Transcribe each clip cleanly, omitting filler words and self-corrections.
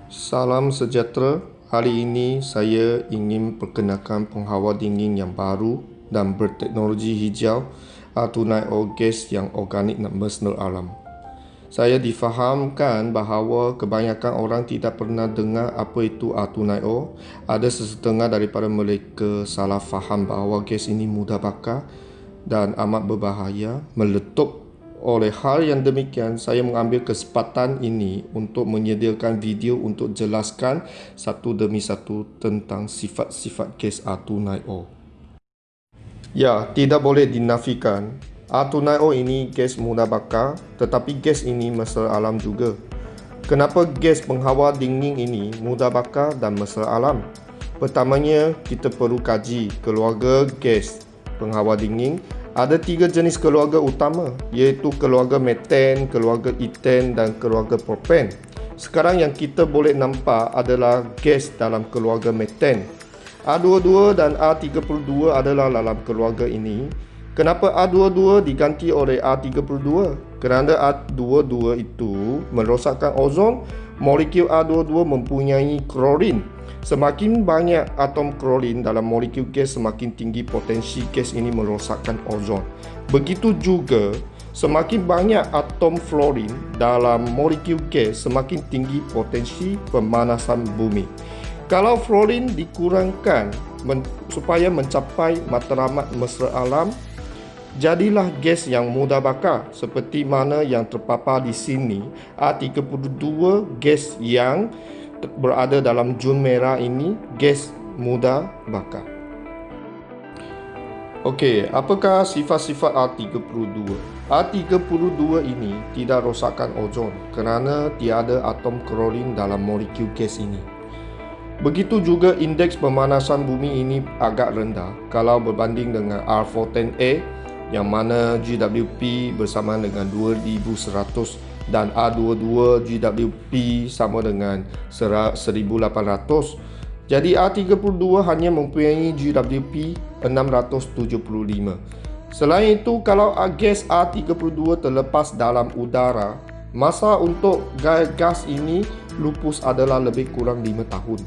Salam sejahtera. Hari ini saya ingin perkenalkan penghawa dingin yang baru dan berteknologi hijau R290 gas yang organik dan mesra alam. Saya difahamkan bahawa kebanyakan orang tidak pernah dengar apa itu R290. Ada sesetengah daripada mereka salah faham bahawa gas ini mudah bakar dan amat berbahaya, meletup. Oleh hal yang demikian, saya mengambil kesempatan ini untuk menyediakan video untuk jelaskan satu demi satu tentang sifat-sifat gas R290. Ya, tidak boleh dinafikan, R290 ini gas mudah bakar, tetapi gas ini mesra alam juga. Kenapa gas penghawa dingin ini mudah bakar dan mesra alam? Pertamanya, kita perlu kaji keluarga gas penghawa dingin. Ada 3 jenis keluarga utama, iaitu keluarga metan, keluarga eten dan keluarga propan. Sekarang yang kita boleh nampak adalah gas dalam keluarga metan. R22 dan R32 adalah dalam keluarga ini. Kenapa R22 diganti oleh R32? Kerana R22 itu merosakkan ozon. Molekul R22 mempunyai klorin. Semakin banyak atom klorin dalam molekul gas, semakin tinggi potensi gas ini merosakkan ozon. Begitu juga, semakin banyak atom fluorin dalam molekul gas, semakin tinggi potensi pemanasan bumi. Kalau fluorin dikurangkan supaya mencapai matlamat mesra alam, jadilah gas yang mudah bakar seperti mana yang terpapar di sini. R32 gas yang berada dalam zon merah ini gas mudah bakar. Okey, apakah sifat-sifat R32? R32 ini tidak rosakkan ozon kerana tiada atom klorin dalam molekul gas ini. Begitu juga indeks pemanasan bumi ini agak rendah kalau berbanding dengan R410A, yang mana GWP bersama dengan 2100 dan R22 GWP sama dengan 1800. Jadi R32 hanya mempunyai GWP 675. Selain itu, kalau gas R32 terlepas dalam udara, masa untuk gas ini lupus adalah lebih kurang 5 tahun.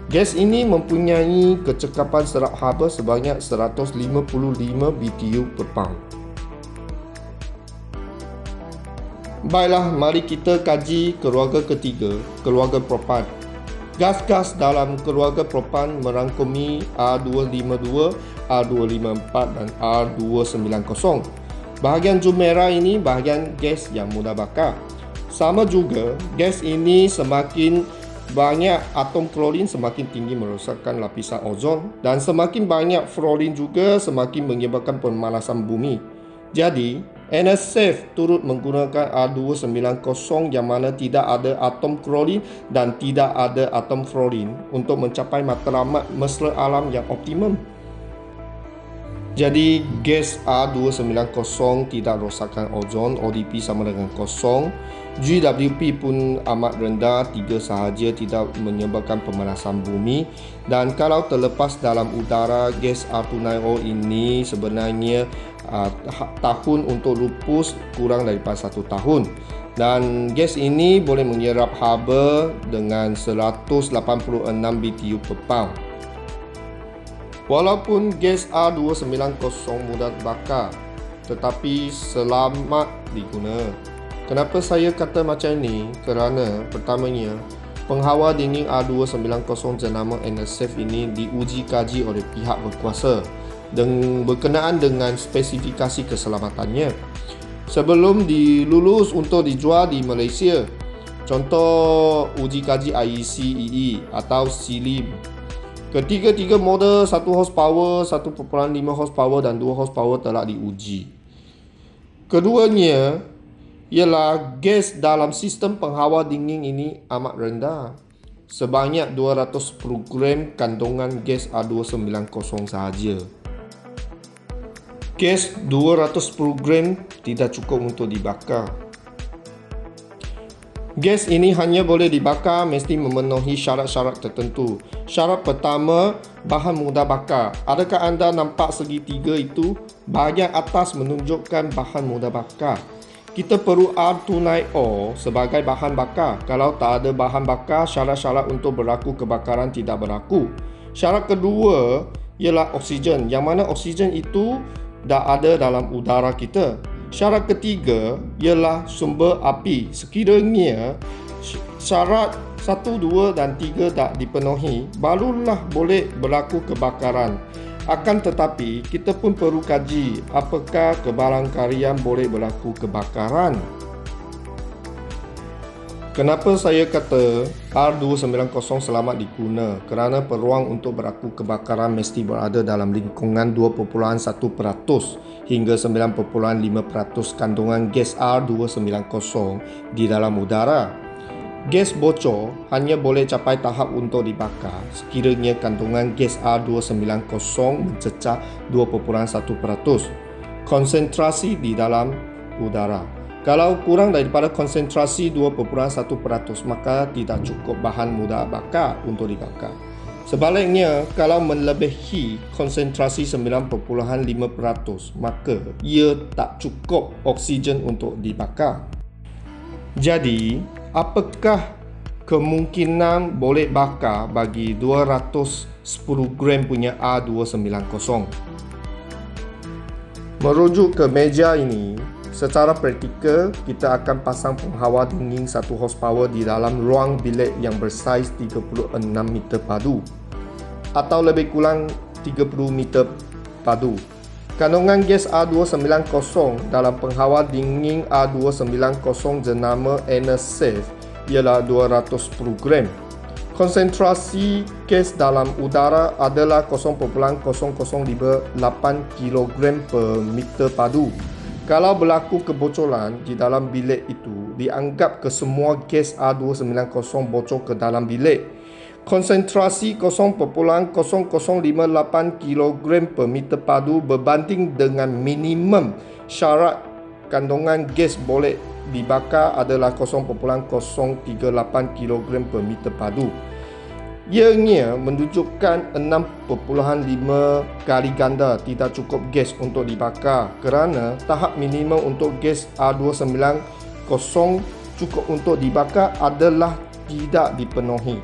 Gas ini mempunyai kecekapan serap haba sebanyak 155 BTU per pound. Baiklah, mari kita kaji keluarga ketiga, keluarga propan. Gas-gas dalam keluarga propan merangkumi R252, R254 dan R290. Bahagian zon merah ini bahagian gas yang mudah bakar. Sama juga, gas ini semakin banyak atom klorin semakin tinggi merosakkan lapisan ozon, dan semakin banyak fluorin juga semakin menyebabkan pemanasan bumi. Jadi, NSF turut menggunakan R290 yang mana tidak ada atom klorin dan tidak ada atom fluorin untuk mencapai matlamat mesra alam yang optimum. Jadi, gas R290 tidak rosakkan ozon, ODP sama dengan kosong. GWP pun amat rendah, 3 sahaja, tidak menyebabkan pemanasan bumi. Dan kalau terlepas dalam udara, gas R290 ini sebenarnya tahun untuk lupus kurang daripada 1 tahun. Dan gas ini boleh menyerap haba dengan 186 BTU per pound. Walaupun gas R290 mudah bakar, tetapi selamat diguna. Kenapa saya kata macam ini? Kerana pertamanya, penghawa dingin R290 jenama NSF ini diuji kaji oleh pihak berkuasa dan berkenaan dengan spesifikasi keselamatannya sebelum dilulus untuk dijual di Malaysia. Contoh uji kaji IEC EE atau SILIM. Ketiga-tiga model 1 horsepower, 1.5 horsepower dan 2 horsepower telah diuji. Keduanya ialah gas dalam sistem penghawa dingin ini amat rendah. Sebanyak 210 gram kandungan gas R290 sahaja. Gas 210 gram tidak cukup untuk dibakar. Gas ini hanya boleh dibakar mesti memenuhi syarat-syarat tertentu. Syarat pertama, bahan mudah bakar. Adakah anda nampak segitiga itu? Bahagian atas menunjukkan bahan mudah bakar. kita perlu R290 sebagai bahan bakar. Kalau tak ada bahan bakar, syarat-syarat untuk berlaku kebakaran tidak berlaku. Syarat kedua ialah oksigen, yang mana oksigen itu dah ada dalam udara kita. Syarat ketiga ialah sumber api. Sekiranya syarat 1, 2 dan 3 tak dipenuhi, barulah boleh berlaku kebakaran. Akan tetapi, kita pun perlu kaji apakah kebarangkalian boleh berlaku kebakaran. Kenapa saya kata R290 selamat diguna? Kerana peluang untuk berlaku kebakaran mesti berada dalam lingkungan 2.1% hingga 9.5% kandungan gas R290 di dalam udara. Gas bocor hanya boleh capai tahap untuk dibakar sekiranya kandungan gas R290 mencecah 2.1% konsentrasi di dalam udara. Kalau kurang daripada konsentrasi 2.1%, maka tidak cukup bahan mudah bakar untuk dibakar. Sebaliknya, kalau melebihi konsentrasi 9.5%, maka ia tak cukup oksigen untuk dibakar. Jadi, apakah kemungkinan boleh bakar bagi 210 gram punya R290? Merujuk ke meja ini, secara praktikal kita akan pasang penghawa dingin 1 horsepower di dalam ruang bilik yang bersaiz 36 meter padu atau lebih kurang 30 meter padu. Kandungan gas R290 dalam penghawa dingin R290 jenama Enersafe ialah 210 gram. Konsentrasi gas dalam udara adalah 0.0058 kg per meter padu. Kalau berlaku kebocoran di dalam bilik itu, dianggap kesemua gas R290 bocor ke dalam bilik. Konsentrasi 0.0058 kg per meter padu berbanding dengan minimum syarat kandungan gas boleh dibakar adalah 0.038 kg per meter padu. Ianya menunjukkan 6.5 kali ganda tidak cukup gas untuk dibakar kerana tahap minimum untuk gas R290 cukup untuk dibakar adalah tidak dipenuhi.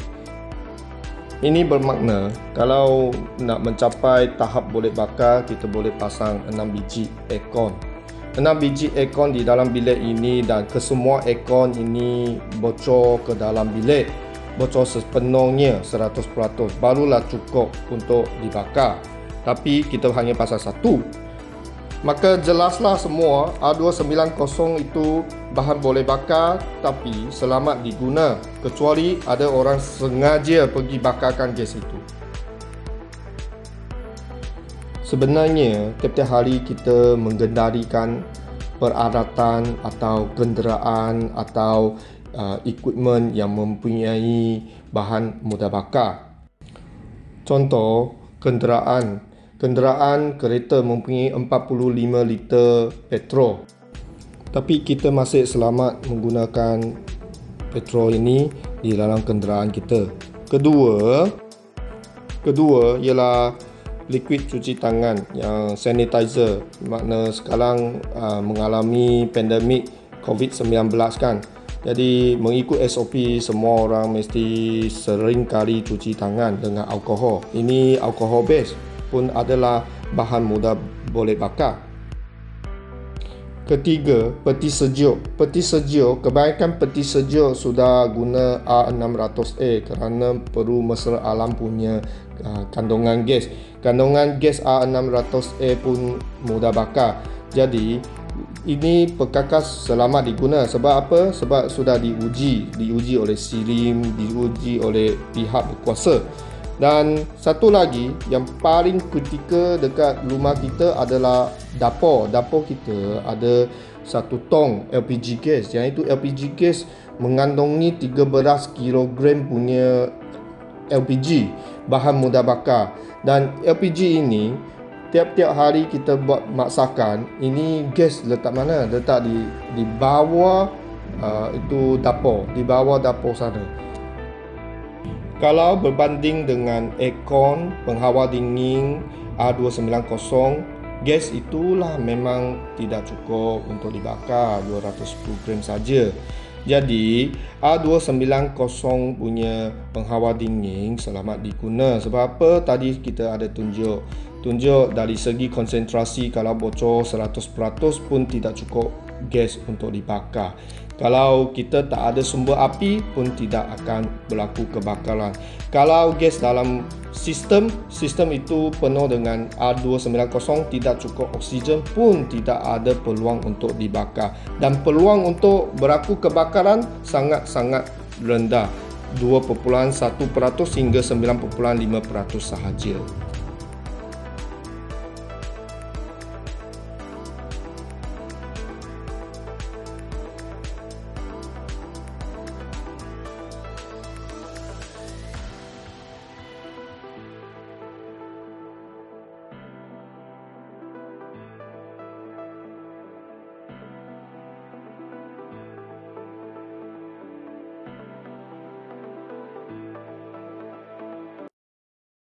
Ini bermakna kalau nak mencapai tahap boleh bakar, kita boleh pasang 6 biji aircon. 6 biji aircon di dalam bilik ini dan kesemua aircon ini bocor ke dalam bilik. Bocor sepenuhnya 100%, barulah cukup untuk dibakar. Tapi kita hanya pasang satu. Maka jelaslah semua R290 itu bahan boleh bakar tapi selamat diguna, kecuali ada orang sengaja pergi bakarkan gas itu. Sebenarnya tiap-tiap hari kita mengendalikan peralatan atau kenderaan atau equipment yang mempunyai bahan mudah bakar. Contoh, kenderaan kereta mempunyai 45 liter petrol, tapi kita masih selamat menggunakan petrol ini di dalam kenderaan kita. Kedua ialah liquid cuci tangan yang sanitizer. Makna sekarang mengalami pandemik COVID-19 kan. Jadi mengikut SOP, semua orang mesti sering kali cuci tangan dengan alkohol. Ini alkohol base pun adalah bahan mudah boleh bakar. Ketiga, peti sejuk. Kebanyakan peti sejuk sudah guna R600A kerana perlu mesra alam punya kandungan gas. Kandungan gas R600A pun mudah bakar. Jadi ini perkakas selamat diguna. Sebab apa? Sebab sudah diuji oleh SIRIM, diuji oleh pihak berkuasa. Dan satu lagi yang paling kritikal dekat rumah kita adalah dapur. Dapur kita ada 1 tong LPG gas. Yang itu LPG gas mengandungi 13 kg punya LPG, bahan mudah bakar. Dan LPG ini tiap-tiap hari kita buat masakan, ini gas letak mana? Letak di bawah itu dapur, di bawah dapur sana. Kalau berbanding dengan aircon, penghawa dingin R290, gas itulah memang tidak cukup untuk dibakar, 210 gram saja. Jadi A290 punya penghawa dingin selamat diguna. Sebab apa? Tadi kita ada tunjuk dari segi konsentrasi, kalau bocor 100% pun tidak cukup gas untuk dibakar. Kalau kita tak ada sumber api pun tidak akan berlaku kebakaran. Kalau gas dalam sistem itu penuh dengan A290, tidak cukup oksigen pun tidak ada peluang untuk dibakar. Dan peluang untuk berlaku kebakaran sangat-sangat rendah, 2.1% hingga 9.5% sahaja.